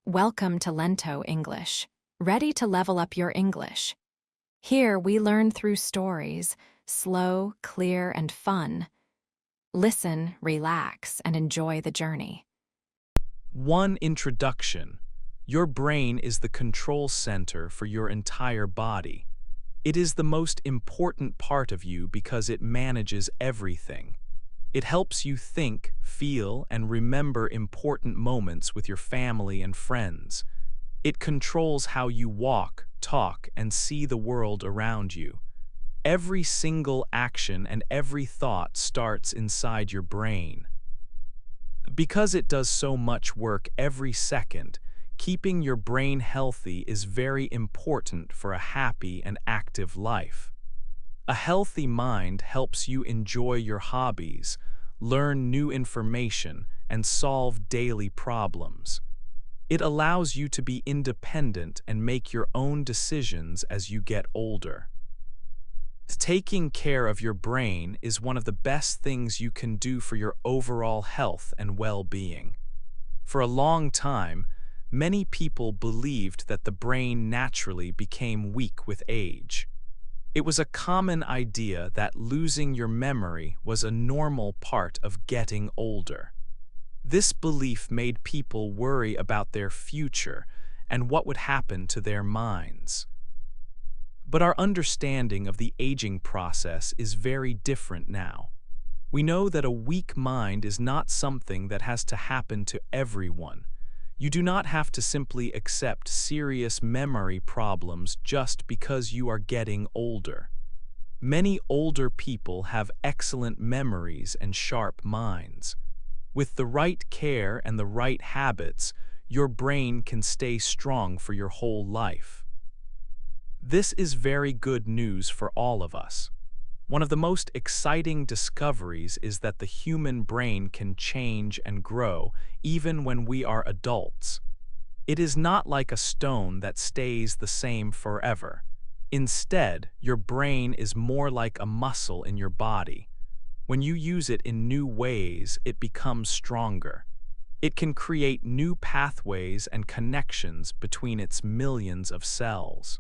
Welcome to Lento English. Ready to level up your English? Here we learn through stories, slow, clear, and fun. Listen, relax, and enjoy the journey. One introduction. Your brain is the control center for your entire body. It is the most important part of you because it manages everything. It helps you think, feel, and remember important moments with your family and friends. It controls how you walk, talk, and see the world around you. Every single action and every thought starts inside your brain. Because it does so much work every second, keeping your brain healthy is very important for a happy and active life. A healthy mind helps you enjoy your hobbies, learn new information, and solve daily problems. It allows you to be independent and make your own decisions as you get older. Taking care of your brain is one of the best things you can do for your overall health and well-being. For a long time, many people believed that the brain naturally became weak with age. It was a common idea that losing your memory was a normal part of getting older. This belief made people worry about their future and what would happen to their minds. But our understanding of the aging process is very different now. We know that a weak mind is not something that has to happen to everyone. You do not have to simply accept serious memory problems just because you are getting older. Many older people have excellent memories and sharp minds. With the right care and the right habits, your brain can stay strong for your whole life. This is very good news for all of us. One of the most exciting discoveries is that the human brain can change and grow even when we are adults. It is not like a stone that stays the same forever. Instead, your brain is more like a muscle in your body. When you use it in new ways, it becomes stronger. It can create new pathways and connections between its millions of cells.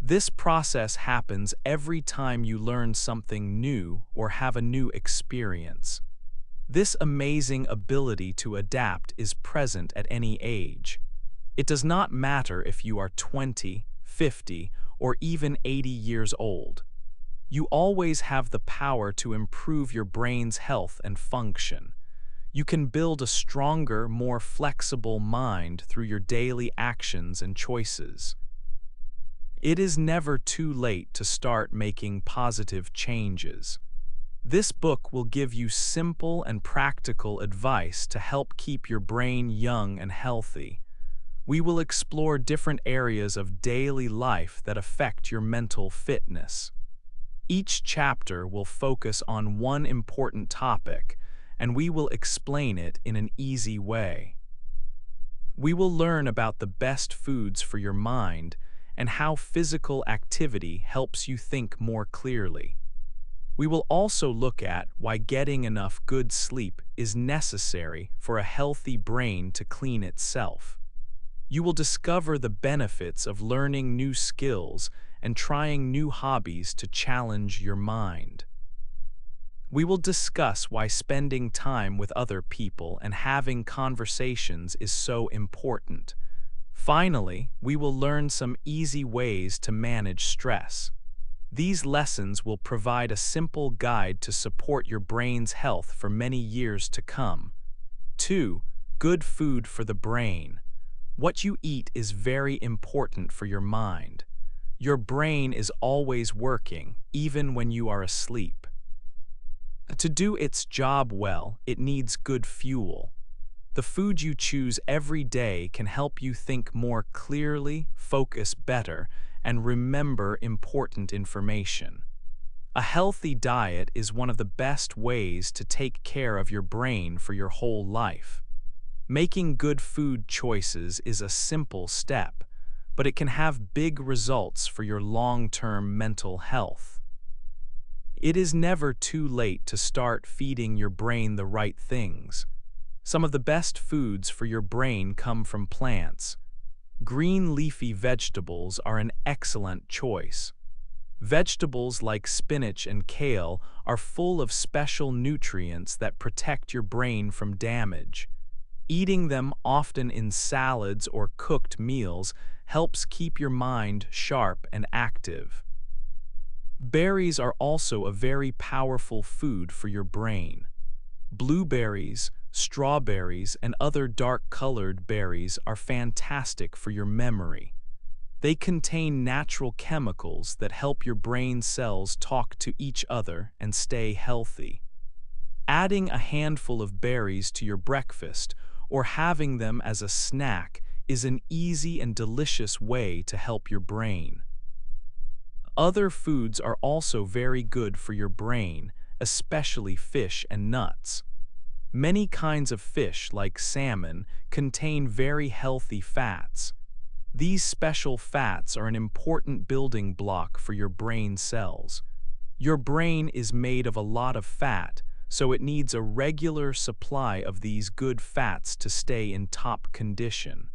This process happens every time you learn something new or have a new experience. This amazing ability to adapt is present at any age. It does not matter if you are 20, 50, or even 80 years old. You always have the power to improve your brain's health and function. You can build a stronger, more flexible mind through your daily actions and choices. It is never too late to start making positive changes. This book will give you simple and practical advice to help keep your brain young and healthy. We will explore different areas of daily life that affect your mental fitness. Each chapter will focus on one important topic, and we will explain it in an easy way. We will learn about the best foods for your mind and how physical activity helps you think more clearly. We will also look at why getting enough good sleep is necessary for a healthy brain to clean itself. You will discover the benefits of learning new skills and trying new hobbies to challenge your mind. We will discuss why spending time with other people and having conversations is so important. Finally, we will learn some easy ways to manage stress. These lessons will provide a simple guide to support your brain's health for many years to come. 2. Good food for the brain. What you eat is very important for your mind. Your brain is always working, even when you are asleep. To do its job well, it needs good fuel. The food you choose every day can help you think more clearly, focus better, and remember important information. A healthy diet is one of the best ways to take care of your brain for your whole life. Making good food choices is a simple step, but it can have big results for your long-term mental health. It is never too late to start feeding your brain the right things. Some of the best foods for your brain come from plants. Green leafy vegetables are an excellent choice. Vegetables like spinach and kale are full of special nutrients that protect your brain from damage. Eating them often in salads or cooked meals helps keep your mind sharp and active. Berries are also a very powerful food for your brain. Blueberries, strawberries, and other dark-colored berries are fantastic for your memory. They contain natural chemicals that help your brain cells talk to each other and stay healthy. Adding a handful of berries to your breakfast or having them as a snack is an easy and delicious way to help your brain. Other foods are also very good for your brain, especially fish and nuts. Many kinds of fish, like salmon, contain very healthy fats. These special fats are an important building block for your brain cells. Your brain is made of a lot of fat, so it needs a regular supply of these good fats to stay in top condition.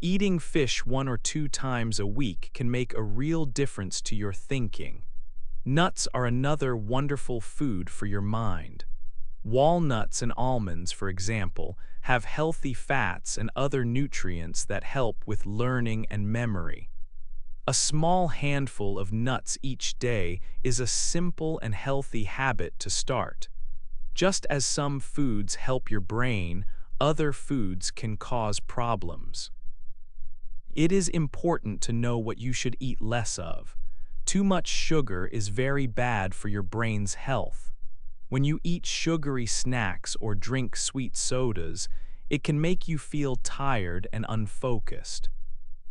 Eating fish 1 or 2 times a week can make a real difference to your thinking. Nuts are another wonderful food for your mind. Walnuts and almonds, for example, have healthy fats and other nutrients that help with learning and memory. A small handful of nuts each day is a simple and healthy habit to start. Just as some foods help your brain, other foods can cause problems. It is important to know what you should eat less of. Too much sugar is very bad for your brain's health. When you eat sugary snacks or drink sweet sodas, it can make you feel tired and unfocused.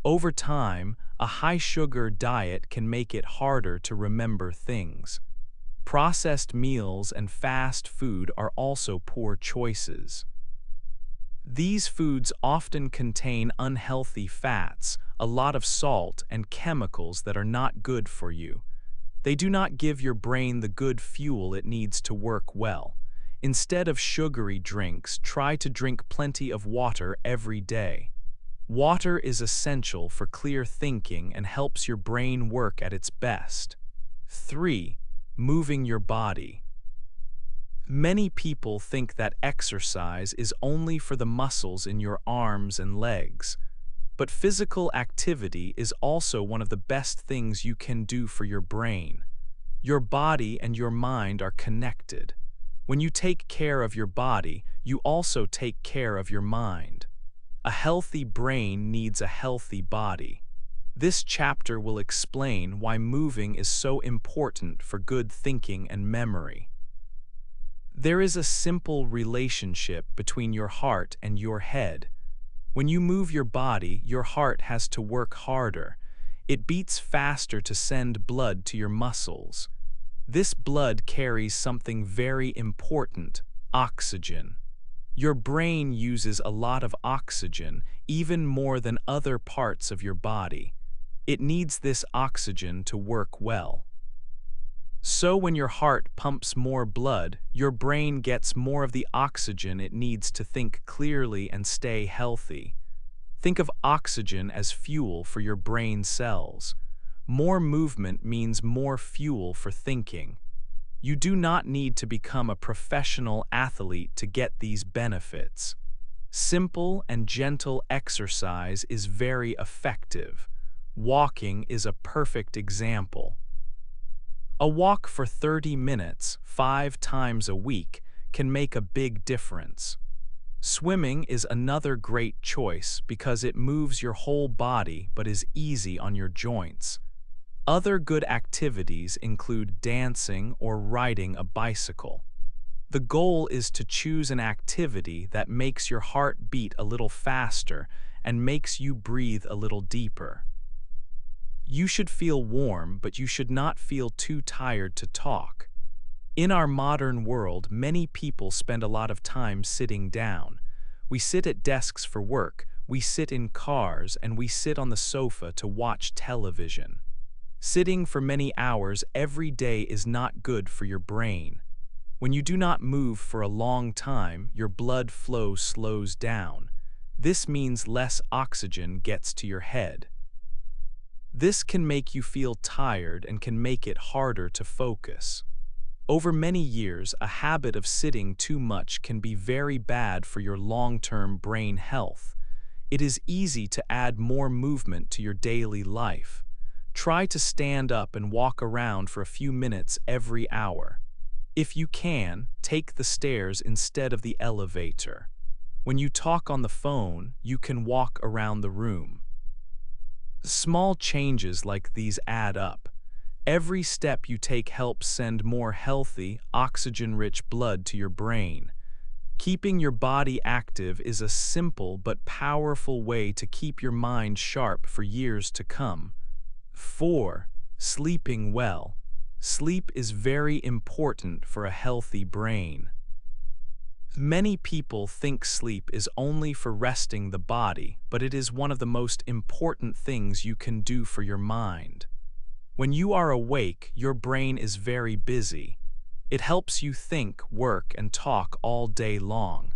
Over time, a high-sugar diet can make it harder to remember things. Processed meals and fast food are also poor choices. These foods often contain unhealthy fats, a lot of salt, and chemicals that are not good for you. They do not give your brain the good fuel it needs to work well. Instead of sugary drinks, try to drink plenty of water every day. Water is essential for clear thinking and helps your brain work at its best. 3. Moving your body. Many people think that exercise is only for the muscles in your arms and legs. But physical activity is also one of the best things you can do for your brain. Your body and your mind are connected. When you take care of your body, you also take care of your mind. A healthy brain needs a healthy body. This chapter will explain why moving is so important for good thinking and memory. There is a simple relationship between your heart and your head. When you move your body, your heart has to work harder. It beats faster to send blood to your muscles. This blood carries something very important: oxygen. Your brain uses a lot of oxygen, even more than other parts of your body. It needs this oxygen to work well. So when your heart pumps more blood, your brain gets more of the oxygen it needs to think clearly and stay healthy. Think of oxygen as fuel for your brain cells. More movement means more fuel for thinking. You do not need to become a professional athlete to get these benefits. Simple and gentle exercise is very effective. Walking is a perfect example. A walk for 30 minutes, 5 times a week, can make a big difference. Swimming is another great choice because it moves your whole body but is easy on your joints. Other good activities include dancing or riding a bicycle. The goal is to choose an activity that makes your heart beat a little faster and makes you breathe a little deeper. You should feel warm, but you should not feel too tired to talk. In our modern world, many people spend a lot of time sitting down. We sit at desks for work, we sit in cars, and we sit on the sofa to watch television. Sitting for many hours every day is not good for your brain. When you do not move for a long time, your blood flow slows down. This means less oxygen gets to your head. This can make you feel tired and can make it harder to focus. Over many years, a habit of sitting too much can be very bad for your long-term brain health. It is easy to add more movement to your daily life. Try to stand up and walk around for a few minutes every hour. If you can, take the stairs instead of the elevator. When you talk on the phone, you can walk around the room. Small changes like these add up. Every step you take helps send more healthy, oxygen-rich blood to your brain. Keeping your body active is a simple but powerful way to keep your mind sharp for years to come. 4. Sleeping well. Sleep is very important for a healthy brain. Many people think sleep is only for resting the body, but it is one of the most important things you can do for your mind. When you are awake, your brain is very busy. It helps you think, work, and talk all day long.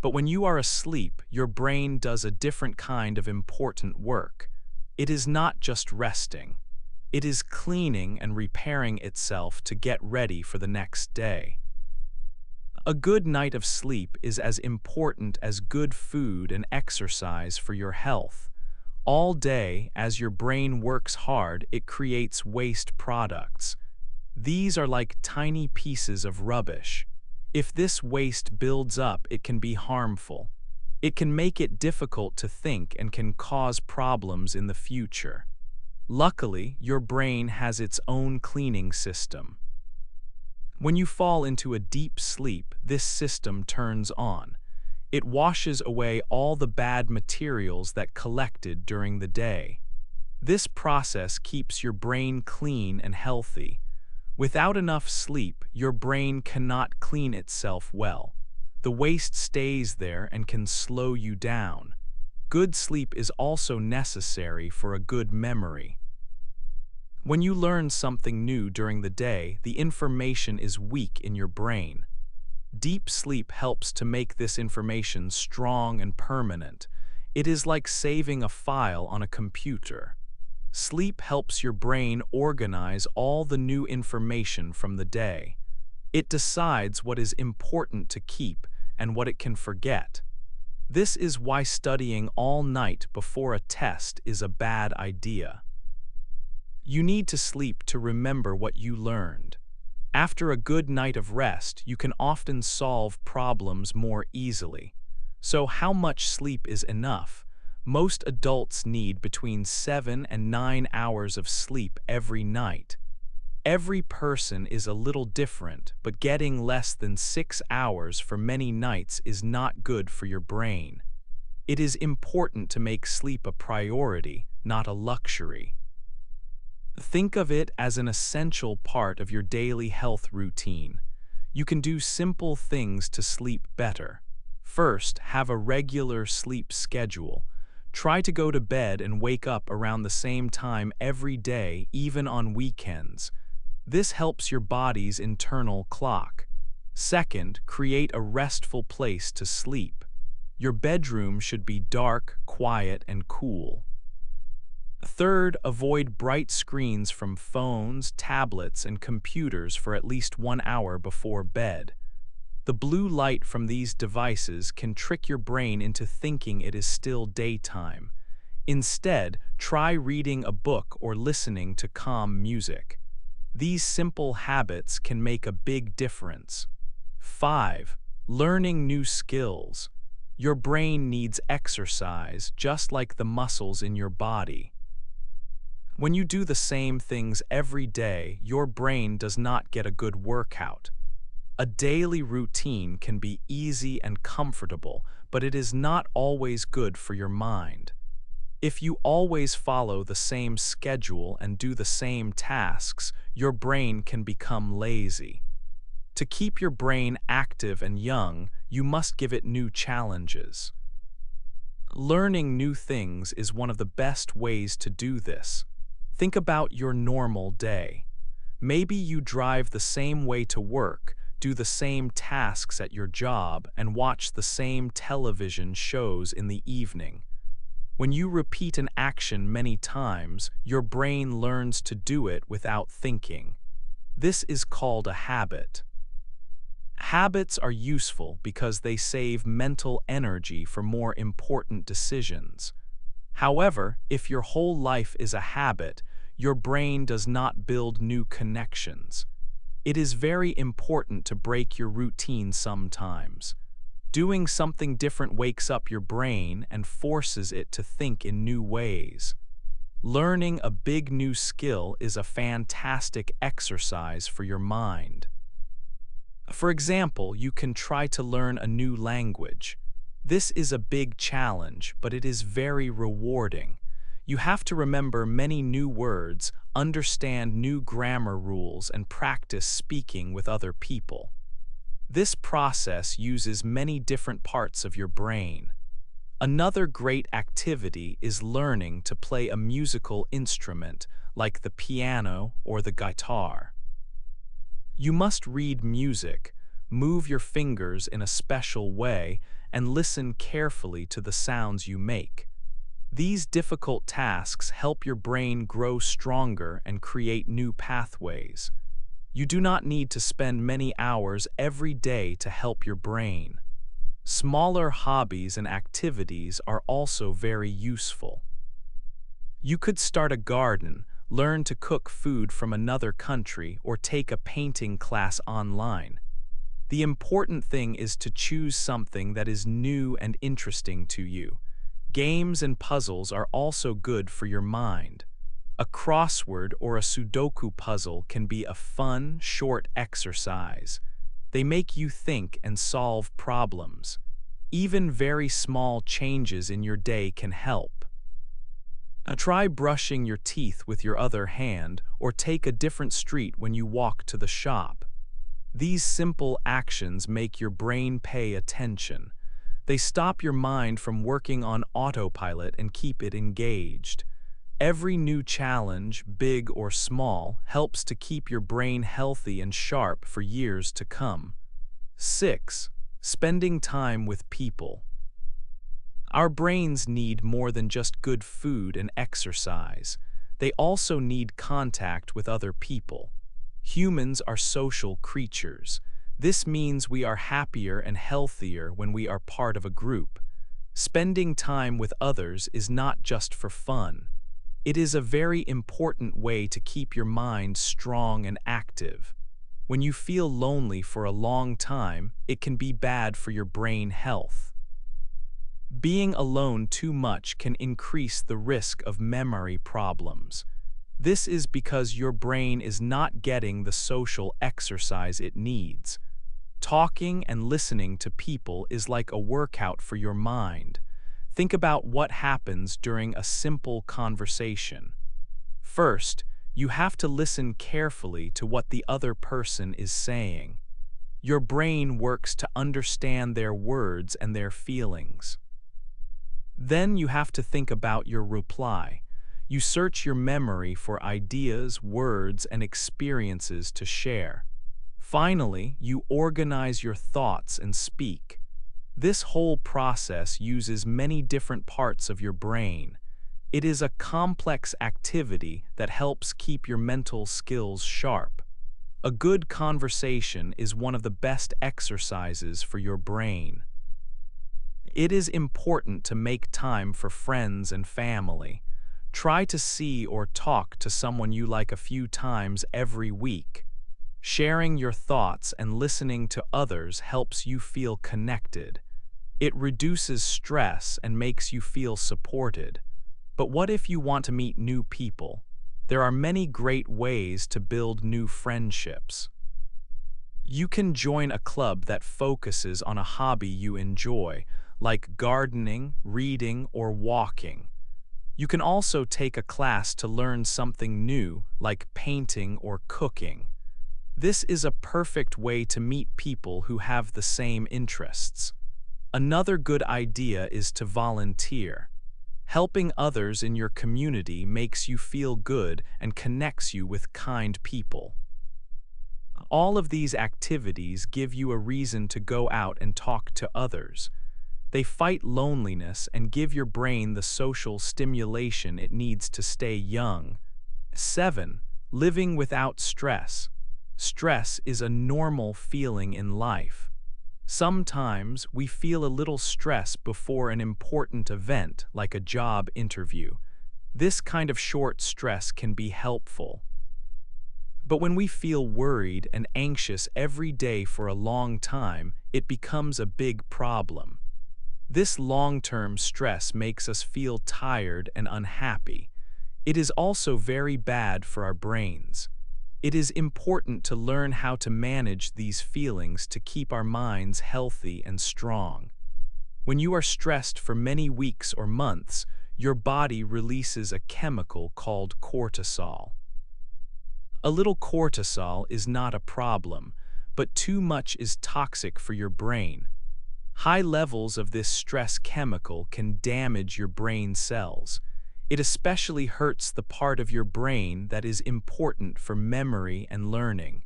But when you are asleep, your brain does a different kind of important work. It is not just resting. It is cleaning and repairing itself to get ready for the next day. A good night of sleep is as important as good food and exercise for your health. All day, as your brain works hard, it creates waste products. These are like tiny pieces of rubbish. If this waste builds up, it can be harmful. It can make it difficult to think and can cause problems in the future. Luckily, your brain has its own cleaning system. When you fall into a deep sleep, this system turns on. It washes away all the bad materials that collected during the day. This process keeps your brain clean and healthy. Without enough sleep, your brain cannot clean itself well. The waste stays there and can slow you down. Good sleep is also necessary for a good memory. When you learn something new during the day, the information is weak in your brain. Deep sleep helps to make this information strong and permanent. It is like saving a file on a computer. Sleep helps your brain organize all the new information from the day. It decides what is important to keep and what it can forget. This is why studying all night before a test is a bad idea. You need to sleep to remember what you learned. After a good night of rest, you can often solve problems more easily. So how much sleep is enough? Most adults need between 7 and 9 hours of sleep every night. Every person is a little different, but getting less than 6 hours for many nights is not good for your brain. It is important to make sleep a priority, not a luxury. Think of it as an essential part of your daily health routine. You can do simple things to sleep better. First, have a regular sleep schedule. Try to go to bed and wake up around the same time every day, even on weekends. This helps your body's internal clock. Second, create a restful place to sleep. Your bedroom should be dark, quiet, and cool. Third, avoid bright screens from phones, tablets, and computers for at least 1 hour before bed. The blue light from these devices can trick your brain into thinking it is still daytime. Instead, try reading a book or listening to calm music. These simple habits can make a big difference. 5. Learning new skills. Your brain needs exercise, just like the muscles in your body. When you do the same things every day, your brain does not get a good workout. A daily routine can be easy and comfortable, but it is not always good for your mind. If you always follow the same schedule and do the same tasks, your brain can become lazy. To keep your brain active and young, you must give it new challenges. Learning new things is one of the best ways to do this. Think about your normal day. Maybe you drive the same way to work. do the same tasks at your job, and watch the same television shows in the evening. When you repeat an action many times, your brain learns to do it without thinking. This is called a habit. Habits are useful because they save mental energy for more important decisions. However, if your whole life is a habit, your brain does not build new connections. It is very important to break your routine sometimes. Doing something different wakes up your brain and forces it to think in new ways. Learning a big new skill is a fantastic exercise for your mind. For example, you can try to learn a new language. This is a big challenge, but it is very rewarding. You have to remember many new words, understand new grammar rules, and practice speaking with other people. This process uses many different parts of your brain. Another great activity is learning to play a musical instrument like the piano or the guitar. You must read music, move your fingers in a special way, and listen carefully to the sounds you make. These difficult tasks help your brain grow stronger and create new pathways. You do not need to spend many hours every day to help your brain. Smaller hobbies and activities are also very useful. You could start a garden, learn to cook food from another country, or take a painting class online. The important thing is to choose something that is new and interesting to you. Games and puzzles are also good for your mind. A crossword or a Sudoku puzzle can be a fun, short exercise. They make you think and solve problems. Even very small changes in your day can help. Try brushing your teeth with your other hand, or take a different street when you walk to the shop. These simple actions make your brain pay attention. They stop your mind from working on autopilot and keep it engaged. Every new challenge, big or small, helps to keep your brain healthy and sharp for years to come. 6. Spending time with people. Our brains need more than just good food and exercise. They also need contact with other people. Humans are social creatures. This means we are happier and healthier when we are part of a group. Spending time with others is not just for fun. It is a very important way to keep your mind strong and active. When you feel lonely for a long time, it can be bad for your brain health. Being alone too much can increase the risk of memory problems. This is because your brain is not getting the social exercise it needs. Talking and listening to people is like a workout for your mind. Think about what happens during a simple conversation. First, you have to listen carefully to what the other person is saying. Your brain works to understand their words and their feelings. Then you have to think about your reply. You search your memory for ideas, words, and experiences to share. Finally, you organize your thoughts and speak. This whole process uses many different parts of your brain. It is a complex activity that helps keep your mental skills sharp. A good conversation is one of the best exercises for your brain. It is important to make time for friends and family. Try to see or talk to someone you like a few times every week. Sharing your thoughts and listening to others helps you feel connected. It reduces stress and makes you feel supported. But what if you want to meet new people? There are many great ways to build new friendships. You can join a club that focuses on a hobby you enjoy, like gardening, reading, or walking. You can also take a class to learn something new, like painting or cooking. This is a perfect way to meet people who have the same interests. Another good idea is to volunteer. Helping others in your community makes you feel good and connects you with kind people. All of these activities give you a reason to go out and talk to others. They fight loneliness and give your brain the social stimulation it needs to stay young. 7. Living without stress. Stress is a normal feeling in life. Sometimes we feel a little stress before an important event, like a job interview. This kind of short stress can be helpful. But when we feel worried and anxious every day for a long time, it becomes a big problem. This long-term stress makes us feel tired and unhappy. It is also very bad for our brains. It is important to learn how to manage these feelings to keep our minds healthy and strong. When you are stressed for many weeks or months, your body releases a chemical called cortisol. A little cortisol is not a problem, but too much is toxic for your brain. High levels of this stress chemical can damage your brain cells. It especially hurts the part of your brain that is important for memory and learning.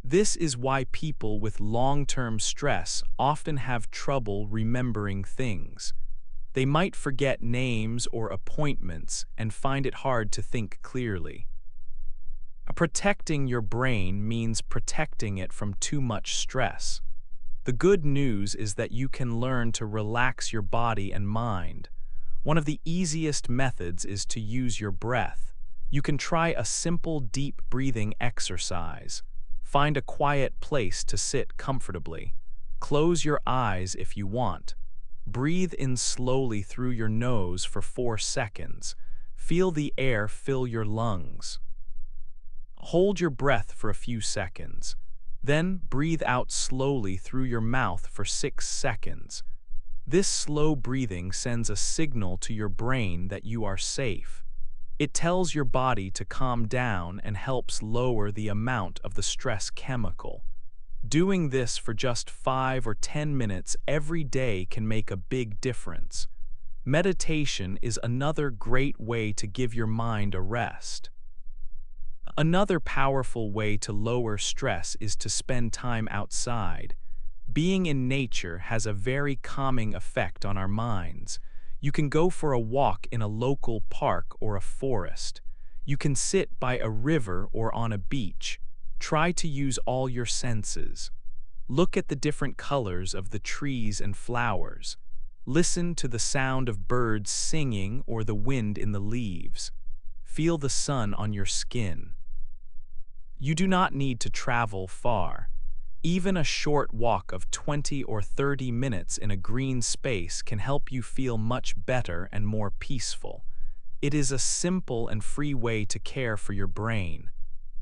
This is why people with long-term stress often have trouble remembering things. They might forget names or appointments and find it hard to think clearly. Protecting your brain means protecting it from too much stress. The good news is that you can learn to relax your body and mind. One of the easiest methods is to use your breath. You can try a simple deep breathing exercise. Find a quiet place to sit comfortably. Close your eyes if you want. Breathe in slowly through your nose for 4 seconds. Feel the air fill your lungs. Hold your breath for a few seconds. Then breathe out slowly through your mouth for 6 seconds. This slow breathing sends a signal to your brain that you are safe. It tells your body to calm down and helps lower the amount of the stress chemical. Doing this for just 5 or 10 minutes every day can make a big difference. Meditation is another great way to give your mind a rest. Another powerful way to lower stress is to spend time outside. Being in nature has a very calming effect on our minds. You can go for a walk in a local park or a forest. You can sit by a river or on a beach. Try to use all your senses. Look at the different colors of the trees and flowers. Listen to the sound of birds singing or the wind in the leaves. Feel the sun on your skin. You do not need to travel far. Even a short walk of 20 or 30 minutes in a green space can help you feel much better and more peaceful. It is a simple and free way to care for your brain.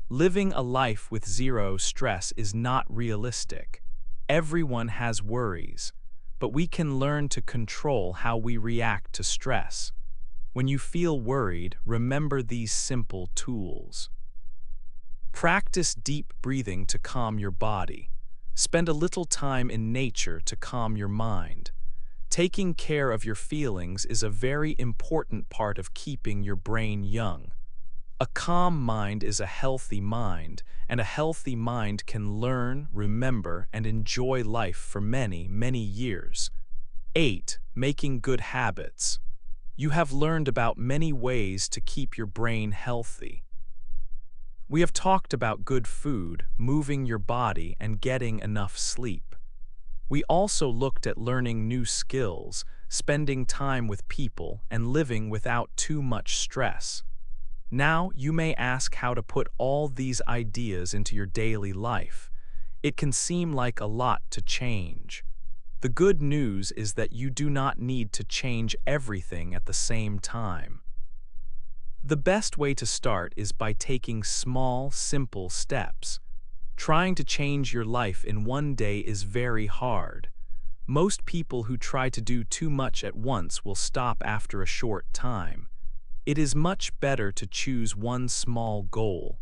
Living a life with zero stress is not realistic. Everyone has worries, but we can learn to control how we react to stress. When you feel worried, remember these simple tools. Practice deep breathing to calm your body. Spend a little time in nature to calm your mind. Taking care of your feelings is a very important part of keeping your brain young. A calm mind is a healthy mind, and a healthy mind can learn, remember, and enjoy life for many, many years. 8. Making good habits. You have learned about many ways to keep your brain healthy. We have talked about good food, moving your body, and getting enough sleep. We also looked at learning new skills, spending time with people, and living without too much stress. Now you may ask how to put all these ideas into your daily life. It can seem like a lot to change. The good news is that you do not need to change everything at the same time. The best way to start is by taking small, simple steps. Trying to change your life in one day is very hard. Most people who try to do too much at once will stop after a short time. It is much better to choose one small goal.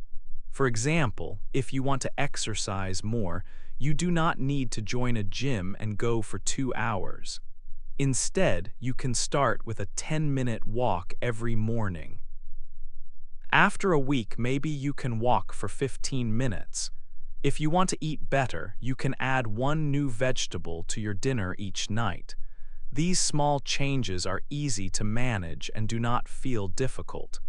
For example, if you want to exercise more, you do not need to join a gym and go for 2 hours. Instead, you can start with a 10-minute walk every morning. After a week, maybe you can walk for 15 minutes. If you want to eat better, you can add one new vegetable to your dinner each night. These small changes are easy to manage and do not feel difficult.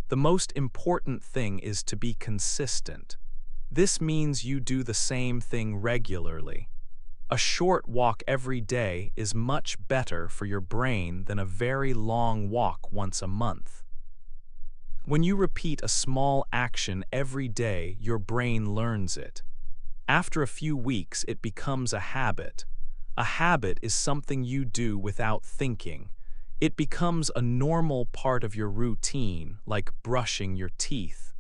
The most important thing is to be consistent. This means you do the same thing regularly. A short walk every day is much better for your brain than a very long walk once a month. When you repeat a small action every day, your brain learns it. After a few weeks, it becomes a habit. A habit is something you do without thinking. It becomes a normal part of your routine, like brushing your teeth.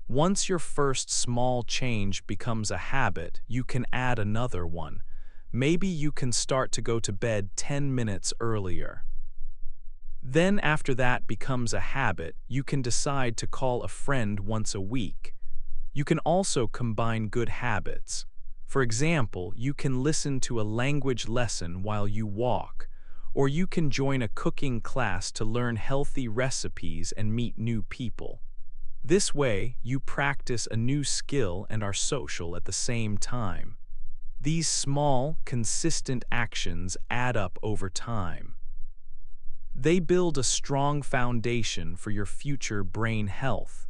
Once your first small change becomes a habit, you can add another one. Maybe you can start to go to bed 10 minutes earlier. Then after that becomes a habit, you can decide to call a friend once a week. You can also combine good habits. For example, you can listen to a language lesson while you walk, or you can join a cooking class to learn healthy recipes and meet new people. This way, you practice a new skill and are social at the same time. These small, consistent actions add up over time. They build a strong foundation for your future brain health.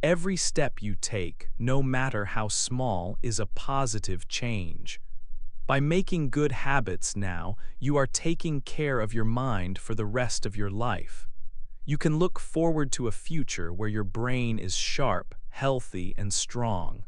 Every step you take, no matter how small, is a positive change. By making good habits now, you are taking care of your mind for the rest of your life. You can look forward to a future where your brain is sharp, healthy, and strong.